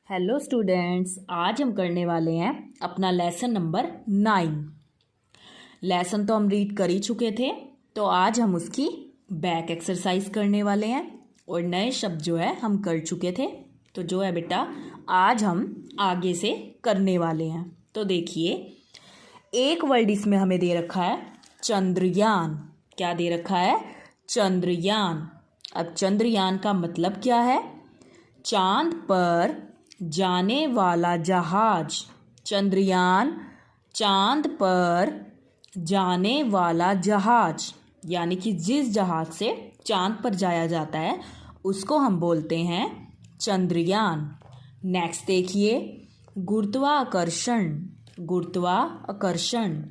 Hello students, आज हम करने वाले हैं अपना लेसन नंबर 9। लेसन तो हम रीड कर ही चुके थे, तो आज हम उसकी बैक एक्सरसाइज करने वाले हैं और नए शब्द जो है हम कर चुके थे। तो जो है बेटा, आज हम आगे से करने वाले हैं। तो देखिए, एक वर्ड इसमें हमें दे रखा है चंद्रयान। क्या दे रखा है? चंद्रयान। अब चंद्रयान का मतलब क्या है? चांद पर जाने वाला जहाज। चंद्रयान चांद पर जाने वाला जहाज, यानी कि जिस जहाज से चांद पर जाया जाता है उसको हम बोलते हैं चंद्रयान। नेक्स्ट देखिए, गुरुत्वाकर्षण। गुरुत्वाकर्षण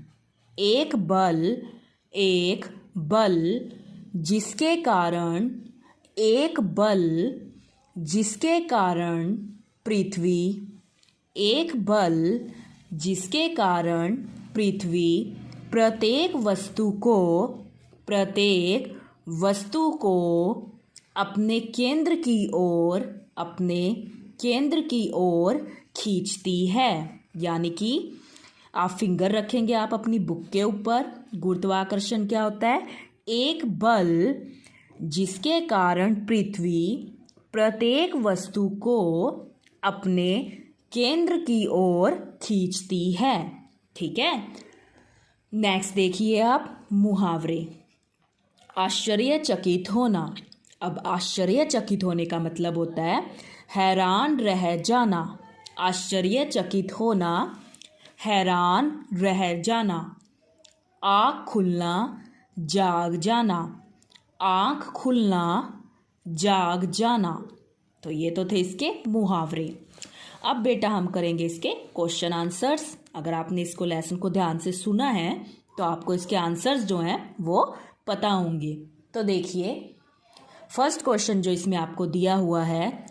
एक बल जिसके कारण पृथ्वी प्रत्येक वस्तु को अपने केंद्र की ओर खींचती है। यानी कि आप फिंगर रखेंगे आप अपनी बुक के ऊपर। गुरुत्वाकर्षण क्या होता है? एक बल जिसके कारण पृथ्वी प्रत्येक वस्तु को अपने केंद्र की ओर खींचती है। ठीक है। नेक्स्ट देखिए आप, मुहावरे। आश्चर्यचकित होना। अब आश्चर्यचकित होने का मतलब होता है हैरान रह जाना। आश्चर्यचकित होना, हैरान रह जाना। आँख खुलना, जाग जाना। आँख खुलना, जाग जाना। तो ये तो थे इसके मुहावरे। अब बेटा हम करेंगे इसके क्वेश्चन आंसर्स। अगर आपने इसको लेसन को ध्यान से सुना है तो आपको इसके आंसर्स जो हैं वो पता होंगे। तो देखिए, फर्स्ट क्वेश्चन जो इसमें आपको दिया हुआ है,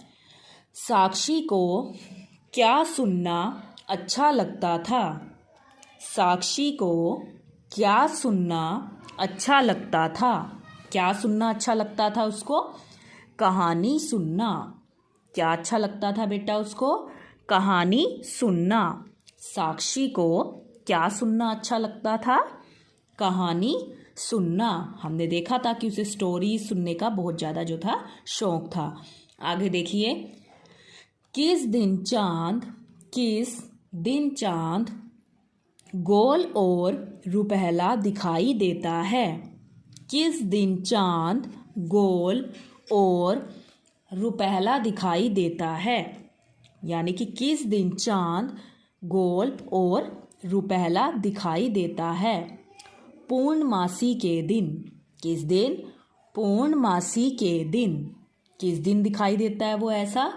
साक्षी को क्या सुनना अच्छा लगता था? साक्षी को क्या सुनना अच्छा लगता था? क्या सुनना अच्छा लगता था उसको? कहानी सुनना। क्या अच्छा लगता था बेटा उसको? कहानी सुनना। साक्षी को क्या सुनना अच्छा लगता था? कहानी सुनना। हमने देखा था कि उसे स्टोरी सुनने का बहुत ज़्यादा जो था शौक था। आगे देखिए, किस दिन चांद गोल और रुपहला दिखाई देता है? किस दिन चांद गोल और रुपहला दिखाई देता है? यानी कि किस दिन चांद गोल और रुपहला दिखाई देता है? पूर्णमासी के दिन। किस दिन? पूर्णमासी के दिन। किस दिन दिखाई देता है वो ऐसा?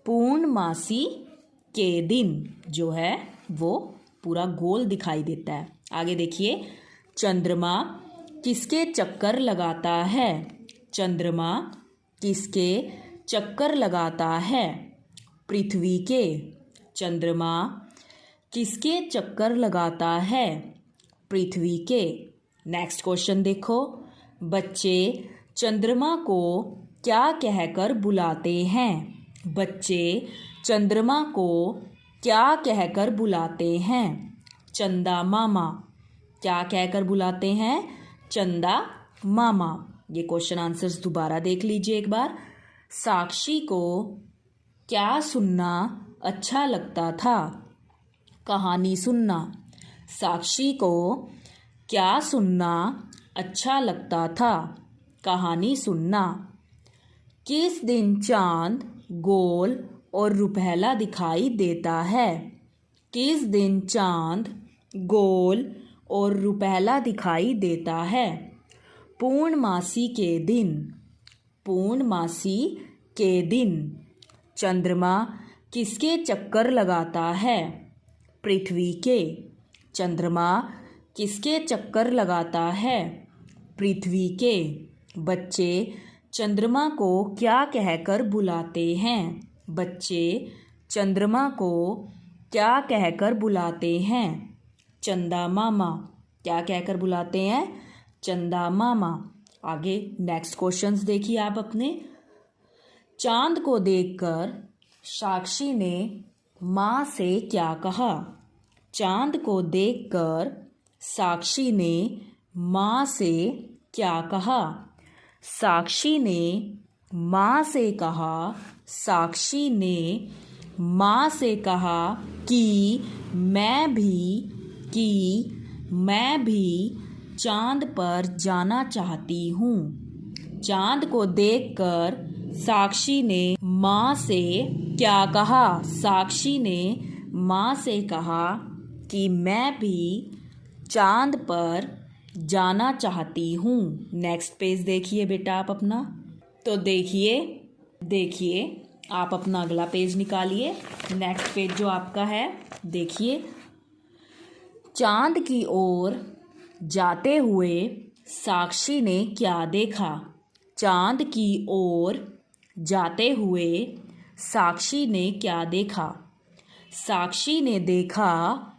पूर्णमासी के दिन जो है वो पूरा गोल दिखाई देता है। आगे देखिए, चंद्रमा किसके चक्कर लगाता है? चंद्रमा किसके चक्कर लगाता है? पृथ्वी के। चंद्रमा किसके चक्कर लगाता है? पृथ्वी के। नेक्स्ट क्वेश्चन देखो, बच्चे चंद्रमा को क्या कहकर बुलाते हैं? बच्चे चंद्रमा को क्या कहकर बुलाते हैं? चंदा मामा। क्या कहकर बुलाते हैं? चंदा मामा। ये क्वेश्चन आंसर्स दोबारा देख लीजिए एक बार। साक्षी को क्या सुनना अच्छा लगता था? कहानी सुनना। साक्षी को क्या सुनना अच्छा लगता था? कहानी सुनना। किस दिन चांद गोल और रुपहला दिखाई देता है? किस दिन चांद गोल और रुपहला दिखाई देता है? पूर्णमासी के दिन। पूर्णमासी के दिन। चंद्रमा किसके चक्कर लगाता है? पृथ्वी के। चंद्रमा किसके चक्कर लगाता है? पृथ्वी के। बच्चे चंद्रमा को क्या कहकर बुलाते हैं? बच्चे चंद्रमा को क्या कहकर बुलाते हैं? चंदा मामा। क्या कहकर बुलाते हैं? चंदा मामा। आगे नेक्स्ट क्वेश्चंस देखिए आप अपने। चांद को देखकर साक्षी ने माँ से क्या कहा? चांद को देखकर साक्षी ने माँ से क्या कहा? साक्षी ने माँ से कहा, साक्षी ने माँ से कहा कि मैं भी चांद पर जाना चाहती हूँ। चांद को देखकर साक्षी ने माँ से क्या कहा? साक्षी ने माँ से कहा कि मैं भी चांद पर जाना चाहती हूँ। नेक्स्ट पेज देखिए बेटा आप अपना। तो देखिए आप अपना अगला पेज निकालिए। नेक्स्ट पेज जो आपका है, देखिए। चांद की ओर जाते हुए साक्षी ने क्या देखा? चांद की ओर जाते हुए साक्षी ने क्या देखा? साक्षी ने देखा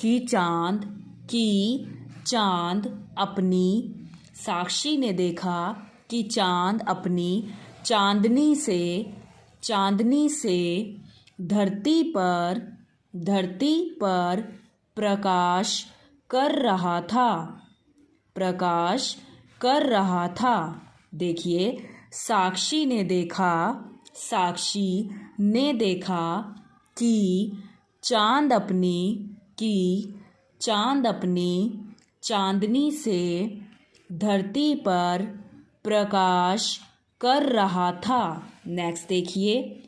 कि साक्षी ने देखा कि चांद अपनी चांदनी से धरती पर प्रकाश कर रहा था। देखिए, साक्षी ने देखा कि चांद अपनी चांदनी से धरती पर प्रकाश कर रहा था। नेक्स्ट देखिए,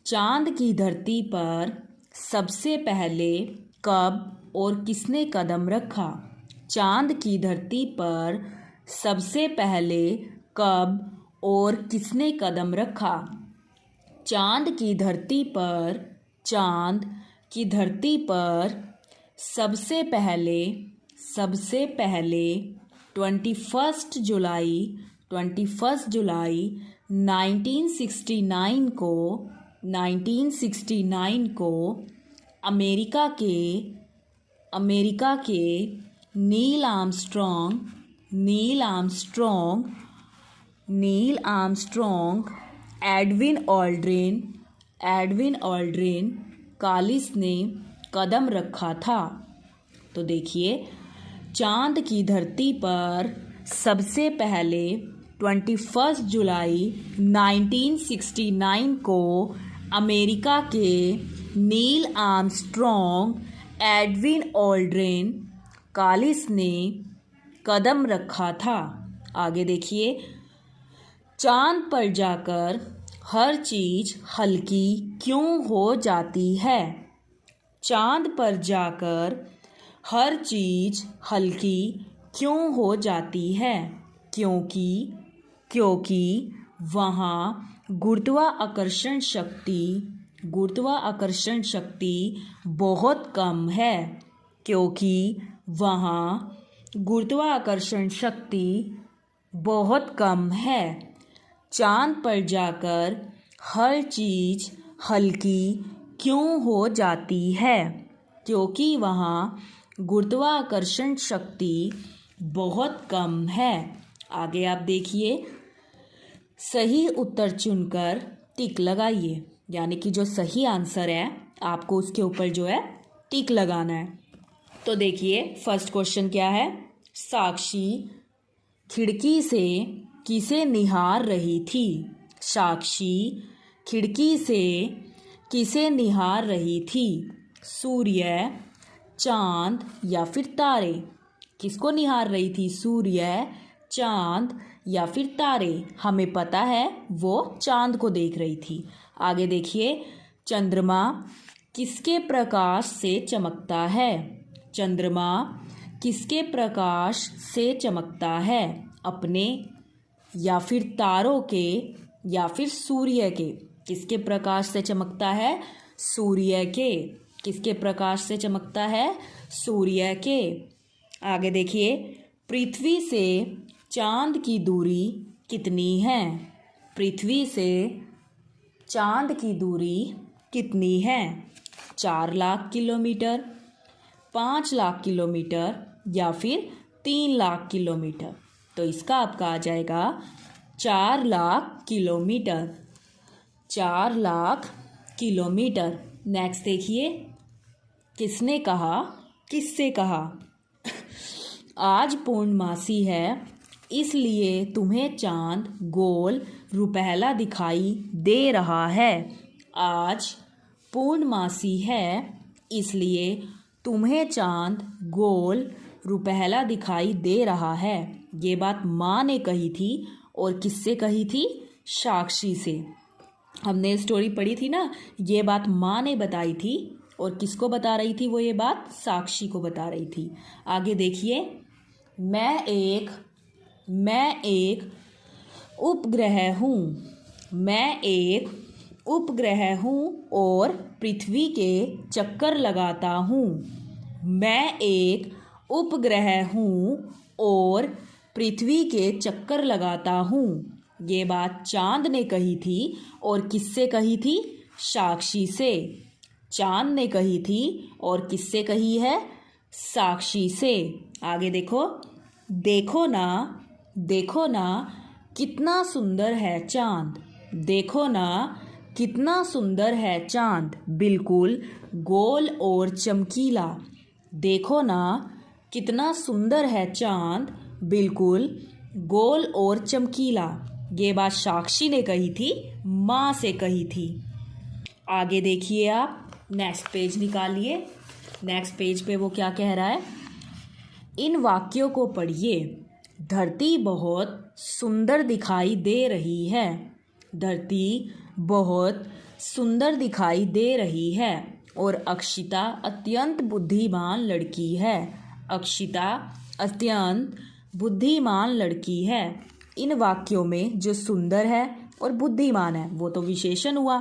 चांद की धरती पर सबसे पहले कब और किसने कदम रखा? चांद की धरती पर सबसे पहले कब और किसने कदम रखा? चांद की धरती पर सबसे पहले 21 जुलाई 1969 को अमेरिका के Neil Armstrong Edwin Aldrin Collins ने कदम रखा था। तो देखिए, चांद की धरती पर सबसे पहले 21 जुलाई 1969 को अमेरिका के Neil Armstrong Edwin Aldrin Collins ने कदम रखा था। आगे देखिए, चांद पर जाकर हर चीज़ हल्की क्यों हो जाती है? चांद पर जाकर हर चीज़ हल्की क्यों हो जाती है? क्योंकि वहाँ गुरुत्वाकर्षण शक्ति बहुत कम है। क्योंकि वहाँ गुरुत्वाकर्षण शक्ति बहुत कम है। चांद पर जाकर हर चीज़ हल्की क्यों हो जाती है? क्योंकि वहाँ गुरुत्वाकर्षण शक्ति बहुत कम है। आगे आप देखिए, सही उत्तर चुनकर टिक लगाइए, यानी कि जो सही आंसर है आपको उसके ऊपर जो है टिक लगाना है। तो देखिए, फर्स्ट क्वेश्चन क्या है? साक्षी खिड़की से किसे निहार रही थी? साक्षी खिड़की से किसे निहार रही थी? सूर्य, चांद या फिर तारे? किसको निहार रही थी? सूर्य, चांद या फिर तारे? हमें पता है वो चांद को देख रही थी। आगे देखिए, चंद्रमा किसके प्रकाश से चमकता है? चंद्रमा किसके प्रकाश से चमकता है? अपने या फिर तारों के या फिर सूर्य के? किसके प्रकाश से चमकता है? सूर्य के। किसके प्रकाश से चमकता है? सूर्य के। आगे देखिए, पृथ्वी से चांद की दूरी कितनी है? पृथ्वी से चांद की दूरी कितनी है? 4 लाख किलोमीटर, 5 लाख किलोमीटर या फिर 3 लाख किलोमीटर? तो इसका आपका आ जाएगा 4,00,000 किलोमीटर, 4,00,000 किलोमीटर। नेक्स्ट देखिए, किसने कहा, किससे कहा। आज पूर्णमासी है, इसलिए तुम्हें चांद गोल रुपहला दिखाई दे रहा है। आज पूर्णमासी है, इसलिए तुम्हें चांद गोल रुपहला दिखाई दे रहा है। ये बात माँ ने कही थी और किससे कही थी? साक्षी से। हमने स्टोरी पढ़ी थी ना, ये बात माँ ने बताई थी और किसको बता रही थी वो? ये बात साक्षी को बता रही थी। आगे देखिए, मैं एक उपग्रह हूँ, मैं एक उपग्रह हूँ और पृथ्वी के चक्कर लगाता हूँ। मैं एक उपग्रह हूँ और पृथ्वी के चक्कर लगाता हूँ। ये बात चांद ने कही थी और किससे कही थी? साक्षी से। चांद ने कही थी और किससे कही है? साक्षी से। आगे देखो, देखो ना कितना सुंदर है चांद, देखो ना कितना सुंदर है चांद, बिल्कुल गोल और चमकीला। देखो ना कितना सुंदर है चांद, बिल्कुल गोल और चमकीला। ये बात साक्षी ने कही थी, माँ से कही थी। आगे देखिए, आप नेक्स्ट पेज निकालिए। नेक्स्ट पेज पे वो क्या कह रहा है? इन वाक्यों को पढ़िए। धरती बहुत सुंदर दिखाई दे रही है, धरती बहुत सुंदर दिखाई दे रही है और अक्षिता अत्यंत बुद्धिमान लड़की है, अक्षिता अत्यंत बुद्धिमान लड़की है। इन वाक्यों में जो सुंदर है और बुद्धिमान है वो तो विशेषण हुआ,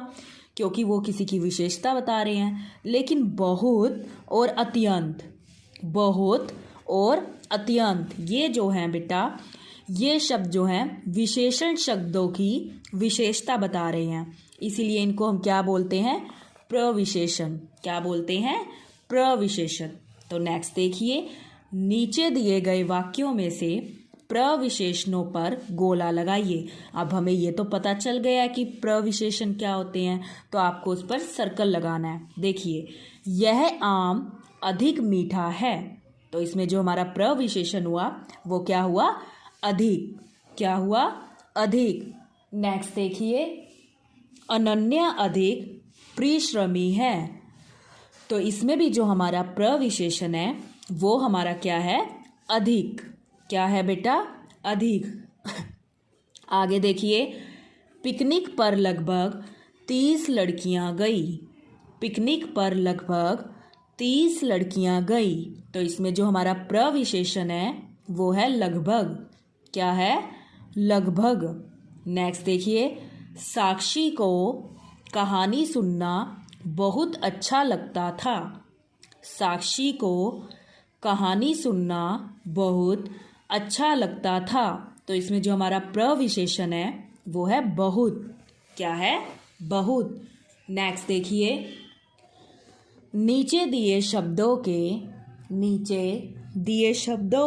क्योंकि वो किसी की विशेषता बता रहे हैं। लेकिन बहुत और अत्यंत, बहुत और अत्यंत, ये जो हैं बेटा, ये शब्द जो हैं विशेषण शब्दों की विशेषता बता रहे हैं, इसीलिए इनको हम क्या बोलते हैं? प्रविशेषण। क्या बोलते हैं? प्रविशेषण। तो नेक्स्ट देखिए, नीचे दिए गए वाक्यों में से प्रविशेषणों पर गोला लगाइए। अब हमें ये तो पता चल गया कि प्रविशेषण क्या होते हैं, तो आपको उस पर सर्कल लगाना है। देखिए, यह आम अधिक मीठा है, तो इसमें जो हमारा प्रविशेषण हुआ वो क्या हुआ? अधिक। क्या हुआ? अधिक। नेक्स्ट देखिए, अनन्या अधिक परिश्रमी है, तो इसमें भी जो हमारा प्रविशेषण है वो हमारा क्या है? अधिक। क्या है बेटा? अधिक। आगे देखिए, पिकनिक पर लगभग 30 लड़कियां गई, पिकनिक पर लगभग 30 लड़कियां गई, तो इसमें जो हमारा प्रविशेषण है वो है लगभग। क्या है? लगभग। नेक्स्ट देखिए, साक्षी को कहानी सुनना बहुत अच्छा लगता था, साक्षी को कहानी सुनना बहुत अच्छा लगता था, तो इसमें जो हमारा प्रविशेषण है वो है बहुत। क्या है? बहुत। नेक्स्ट देखिए, नीचे दिए शब्दों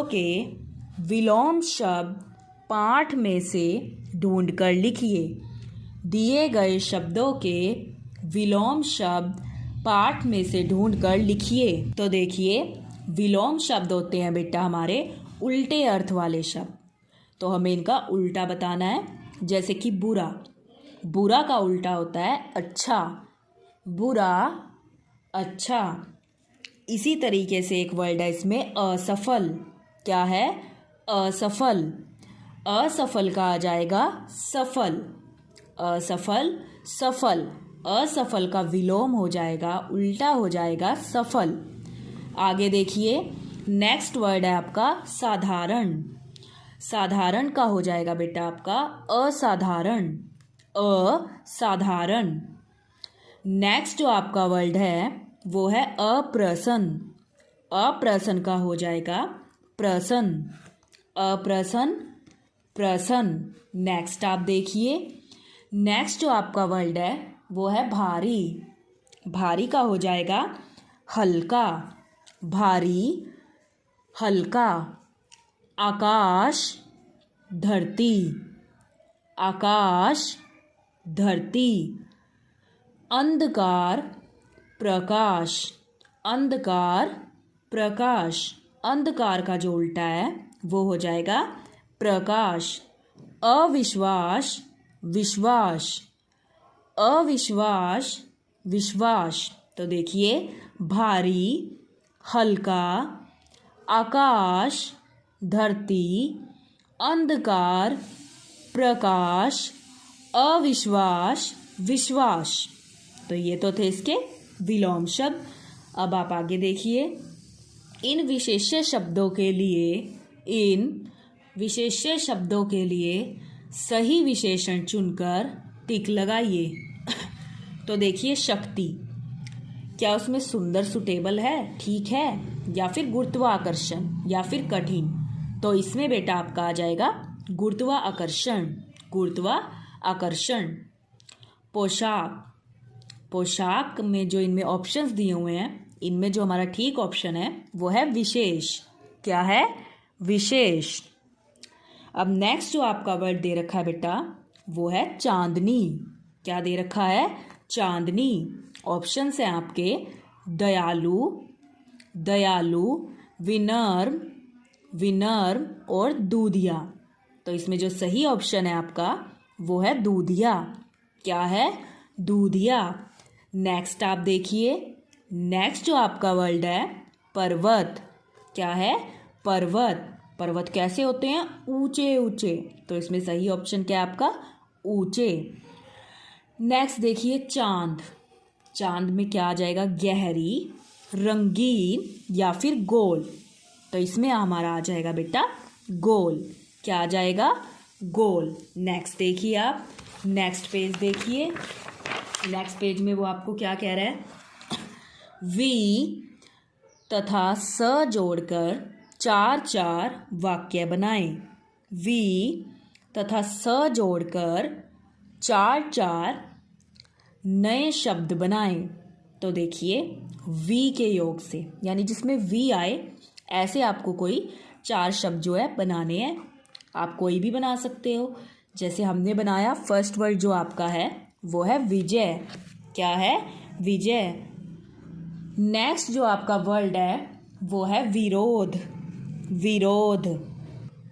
के विलोम शब्द पाठ में से ढूंढकर लिखिए। दिए गए शब्दों के विलोम शब्द पाठ में से ढूंढकर लिखिए। तो देखिए, विलोम शब्द होते हैं बेटा हमारे उल्टे अर्थ वाले शब्द, तो हमें इनका उल्टा बताना है। जैसे कि बुरा, बुरा का उल्टा होता है अच्छा, बुरा अच्छा। इसी तरीके से एक वर्ड है इसमें असफल। क्या है? असफल। असफल का आ जाएगा सफल, असफल सफल, असफल का विलोम हो जाएगा, उल्टा हो जाएगा सफल। आगे देखिए, नेक्स्ट वर्ड है आपका साधारण। साधारण का हो जाएगा बेटा आपका असाधारण, असाधारण। नेक्स्ट जो आपका वर्ड है वो है अप्रसन्न, अप्रसन्न का हो जाएगा प्रसन्न, अप्रसन्न प्रसन्न। नेक्स्ट आप देखिए, नेक्स्ट जो आपका वर्ड है वो है भारी, भारी का हो जाएगा हल्का, भारी हल्का। आकाश धरती, आकाश, धरती, अंधकार, प्रकाश, अंधकार, प्रकाश। अंधकार का जो उल्टा है वो हो जाएगा प्रकाश। अविश्वास, विश्वास, अविश्वास, विश्वास। तो देखिए, भारी, हल्का, आकाश, धरती, अंधकार, प्रकाश, अविश्वास, विश्वास। तो ये तो थे इसके विलोम शब्द। अब आप आगे देखिए, इन विशेष्य शब्दों के लिए सही विशेषण चुनकर टिक लगाइए। तो देखिए, शक्ति, क्या उसमें सुंदर सुटेबल है, ठीक है, या फिर गुरुत्वाकर्षण, या फिर कठिन। तो इसमें बेटा आपका आ जाएगा गुरुत्वाकर्षण, गुरुत्वाकर्षण। पोशाक, पोशाक में जो इनमें ऑप्शंस दिए हुए हैं, इनमें जो हमारा ठीक ऑप्शन है वो है विशेष। क्या है? विशेष। अब नेक्स्ट जो आपका वर्ड दे रखा है बेटा वो है चांदनी। क्या दे रखा है? चांदनी। ऑप्शंस हैं आपके दयालु, दयालु, विनम्र, विनम्र और दूधिया। तो इसमें जो सही ऑप्शन है आपका वो है दूधिया। क्या है? दूधिया। नेक्स्ट आप देखिए, नेक्स्ट जो आपका वर्ड है पर्वत। क्या है? पर्वत। पर्वत कैसे होते हैं? ऊंचे ऊंचे। तो इसमें सही ऑप्शन क्या है आपका? ऊंचे। नेक्स्ट देखिए चांद। चांद में क्या आ जाएगा? गहरी, रंगीन या फिर गोल। तो इसमें हमारा आ जाएगा बेटा गोल। क्या आ जाएगा? गोल। नेक्स्ट देखिए आप, नेक्स्ट पेज देखिए। नेक्स्ट पेज में वो आपको क्या कह रहा है? वी तथा स जोड़कर 4 वाक्य बनाएं। वी तथा स जोड़कर 4 नए शब्द बनाएं। तो देखिए, वी के योग से, यानी जिसमें वी आए, ऐसे आपको कोई 4 शब्द जो है बनाने हैं। आप कोई भी बना सकते हो। जैसे हमने बनाया, फर्स्ट वर्ड जो आपका है वो है विजय। क्या है? विजय। नेक्स्ट जो आपका वर्ड है वो है विरोध, विरोध।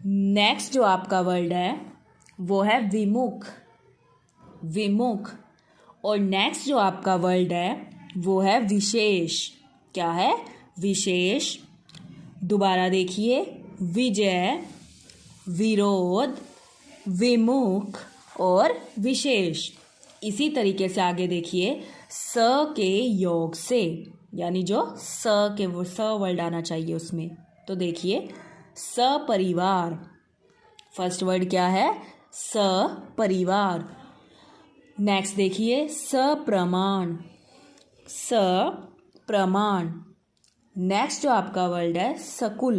नेक्स्ट जो आपका वर्ड है वो है विमुख, विमुख। और नेक्स्ट जो आपका वर्ड है वो है विशेष। क्या है? विशेष। दोबारा देखिए, विजय, विरोध, विमुख और विशेष। इसी तरीके से आगे देखिए, स के योग से, यानी जो स के वो स वर्ड आना चाहिए उसमें। तो देखिए, सपरिवार। फर्स्ट वर्ड क्या है? सपरिवार। नेक्स्ट देखिए, सप्रमाण, सप्रमाण। नेक्स्ट जो आपका वर्ड है सकुल।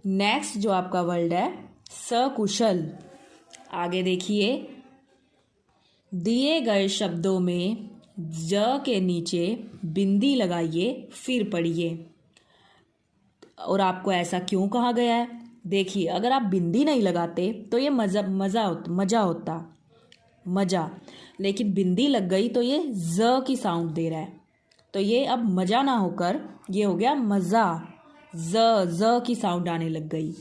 नेक्स्ट जो आपका वर्ड है सकुशल। आगे देखिए, दिए गए शब्दों में ज के नीचे बिंदी लगाइए, फिर पढ़िए। और आपको ऐसा क्यों कहा गया है? देखिए, अगर आप बिंदी नहीं लगाते तो ये मज़ा होता, मज़ा। लेकिन बिंदी लग गई तो ये ज की साउंड दे रहा है। तो ये अब मज़ा ना होकर ये हो गया मज़ा। ज की साउंड आने लग गई।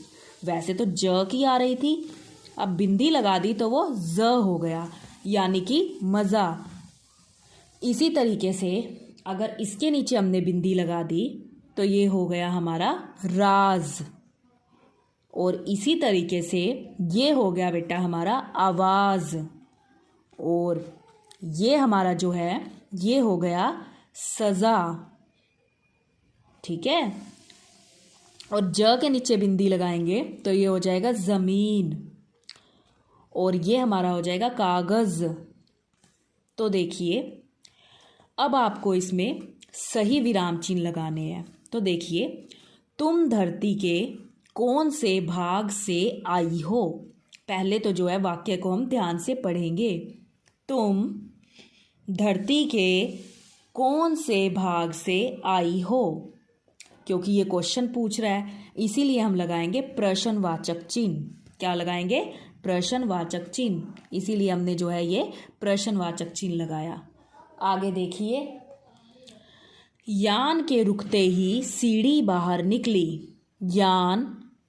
वैसे तो ज की आ रही थी, अब बिंदी लगा दी तो वो ज हो गया, यानी कि मज़ा। इसी तरीके से अगर इसके नीचे हमने बिंदी लगा दी तो ये हो गया हमारा राज। और इसी तरीके से ये हो गया बेटा हमारा आवाज़। और ये हमारा जो है ये हो गया सज़ा। ठीक है। और ज के नीचे बिंदी लगाएंगे तो ये हो जाएगा ज़मीन। और ये हमारा हो जाएगा कागज़। तो देखिए, अब आपको इसमें सही विराम चिन्ह लगाने हैं। तो देखिए, तुम धरती के कौन से भाग से आई हो। पहले तो जो है वाक्य को हम ध्यान से पढ़ेंगे। तुम धरती के कौन से भाग से आई हो, क्योंकि ये क्वेश्चन पूछ रहा है, इसीलिए हम लगाएंगे प्रश्नवाचक चिन्ह। क्या लगाएंगे? प्रश्नवाचक चिन्ह, इसीलिए हमने जो है ये प्रश्नवाचक चिन्ह लगाया। आगे देखिए, यान के रुकते ही सीढ़ी बाहर निकली। यान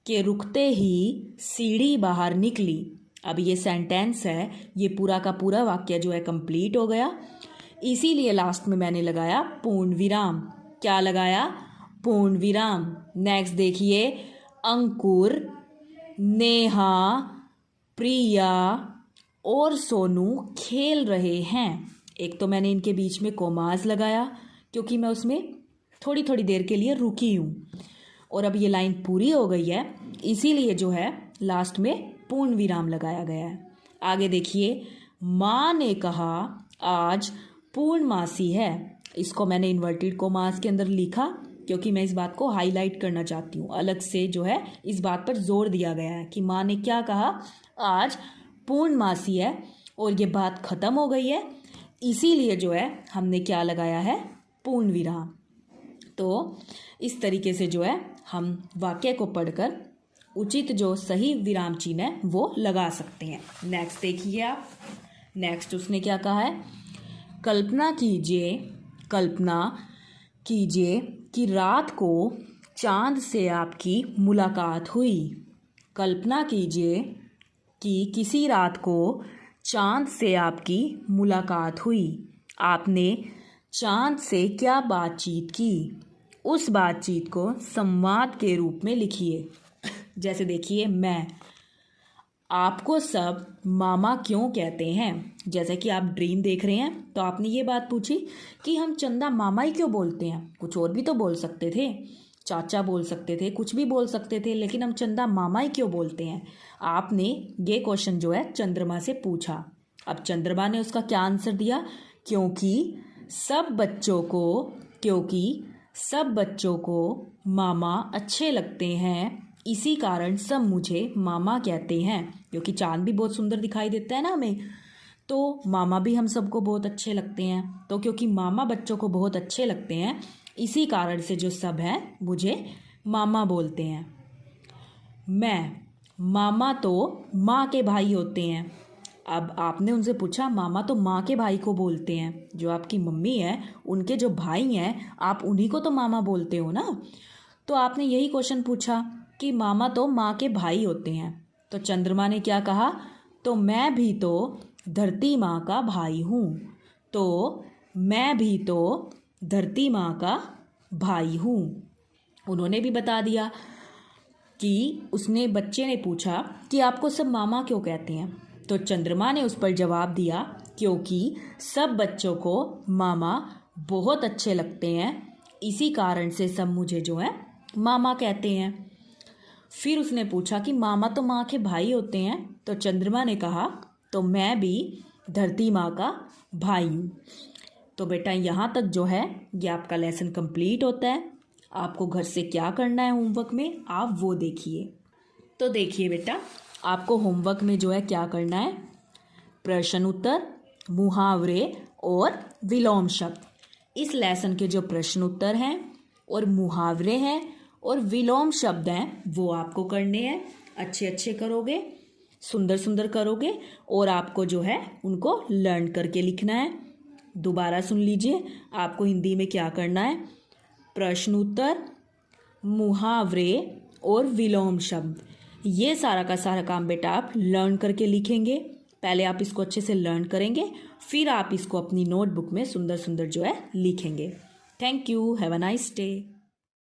के रुकते ही सीढ़ी बाहर निकली। अब ये सेंटेंस है, ये पूरा का पूरा वाक्य जो है कंप्लीट हो गया, इसीलिए लास्ट में मैंने लगाया पूर्ण विराम। क्या लगाया? पूर्ण विराम। नेक्स्ट देखिए, अंकुर, नेहा, प्रिया और सोनू खेल रहे हैं। एक तो मैंने इनके बीच में कोमाज लगाया क्योंकि मैं उसमें थोड़ी थोड़ी देर के लिए रुकी हूँ, और अब ये लाइन पूरी हो गई है, इसीलिए जो है लास्ट में पूर्ण विराम लगाया गया है। आगे देखिए, माँ ने कहा आज पूर्णमासी है। इसको मैंने इन्वर्टेड कोमास के अंदर लिखा क्योंकि मैं इस बात को हाईलाइट करना चाहती हूँ। अलग से जो है इस बात पर जोर दिया गया है कि माँ ने क्या कहा, आज पूर्णमासी है, और ये बात खत्म हो गई है, इसीलिए जो है हमने क्या लगाया है, पूर्ण विराम। तो इस तरीके से जो है हम वाक्य को पढ़कर उचित जो सही विराम चिन्ह है वो लगा सकते हैं। नेक्स्ट देखिए आप, नेक्स्ट उसने क्या कहा है, कल्पना कीजिए कि रात को चांद से आपकी मुलाकात हुई। कल्पना कीजिए कि किसी रात को चांद से आपकी मुलाकात हुई। आपने चांद से क्या बातचीत की? उस बातचीत को संवाद के रूप में लिखिए। जैसे देखिए, मैं, आपको सब मामा क्यों कहते हैं? जैसे कि आप ड्रीम देख रहे हैं तो आपने ये बात पूछी कि हम चंदा मामा ही क्यों बोलते हैं, कुछ और भी तो बोल सकते थे, चाचा बोल सकते थे, कुछ भी बोल सकते थे, लेकिन हम चंदा मामा ही क्यों बोलते हैं? आपने ये क्वेश्चन जो है चंद्रमा से पूछा। अब चंद्रमा ने उसका क्या आंसर दिया, क्योंकि सब बच्चों को मामा अच्छे लगते हैं, इसी कारण सब मुझे मामा कहते हैं। क्योंकि चांद भी बहुत सुंदर दिखाई देता है ना हमें, तो मामा भी हम सबको बहुत अच्छे लगते हैं। तो क्योंकि मामा बच्चों को बहुत अच्छे लगते हैं, इसी कारण से जो सब हैं मुझे मामा बोलते हैं। मामा तो माँ के भाई होते हैं। अब आपने उनसे पूछा, मामा तो माँ के भाई को बोलते हैं, जो आपकी मम्मी है उनके जो भाई हैं आप उन्हीं को तो मामा बोलते हो ना। तो आपने यही क्वेश्चन पूछा कि मामा तो माँ के भाई होते हैं, तो चंद्रमा ने क्या कहा, तो मैं भी तो धरती माँ का भाई हूँ। तो मैं भी तो धरती माँ का भाई हूँ। उन्होंने भी बता दिया कि बच्चे ने पूछा कि आपको सब मामा क्यों कहते हैं, तो चंद्रमा ने उस पर जवाब दिया, क्योंकि सब बच्चों को मामा बहुत अच्छे लगते हैं, इसी कारण से सब मुझे जो है मामा कहते हैं। फिर उसने पूछा कि मामा तो माँ के भाई होते हैं, तो चंद्रमा ने कहा, तो मैं भी धरती माँ का भाई हूँ। तो बेटा यहाँ तक जो है ये आपका लेसन कंप्लीट होता है। आपको घर से क्या करना है होमवर्क में, आप वो देखिए। तो देखिए बेटा, आपको होमवर्क में जो है क्या करना है, प्रश्न उत्तर, मुहावरे और विलोम शब्द। इस लेसन के जो प्रश्न उत्तर हैं और मुहावरे हैं और विलोम शब्द हैं वो आपको करने हैं। अच्छे अच्छे करोगे, सुंदर सुंदर करोगे, और आपको जो है उनको लर्न करके लिखना है। दोबारा सुन लीजिए, आपको हिंदी में क्या करना है, प्रश्न उत्तर, मुहावरे और विलोम शब्द, ये सारा का सारा काम बेटा आप लर्न करके लिखेंगे। पहले आप इसको अच्छे से लर्न करेंगे, फिर आप इसको अपनी नोटबुक में सुंदर सुंदर जो है लिखेंगे। Thank you, have a nice day.